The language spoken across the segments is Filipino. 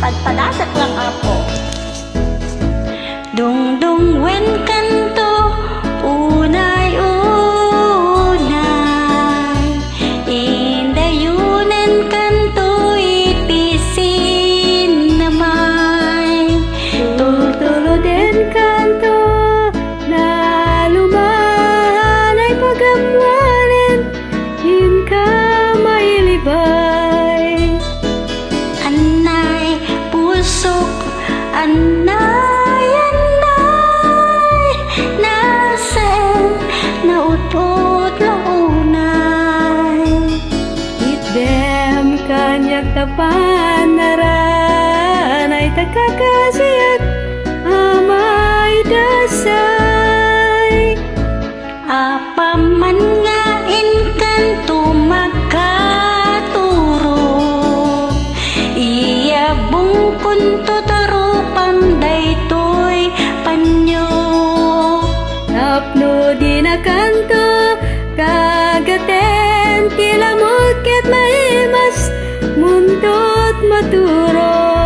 pagpadasak lang ako. Dungdung wen kanto unay-unay, indayunan kanto ipisin namay. Tulo den kanto na lumanay pagamwanen, hinka mailibay. Anay pusok, anay, nasem nautot launay. Itdem kanyak tapan naranay takakasiyak amay dasay. Apaman nga inkanto magkaturo, iyabong kunto taro panday to'y panyo. Napno di na kanto kagaten kilamot ket maimas muntot maturog.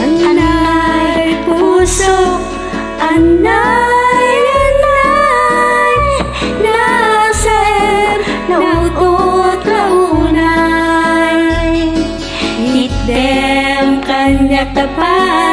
Anay puso, anay, nasem nautot launay. Itdem kanyak tapan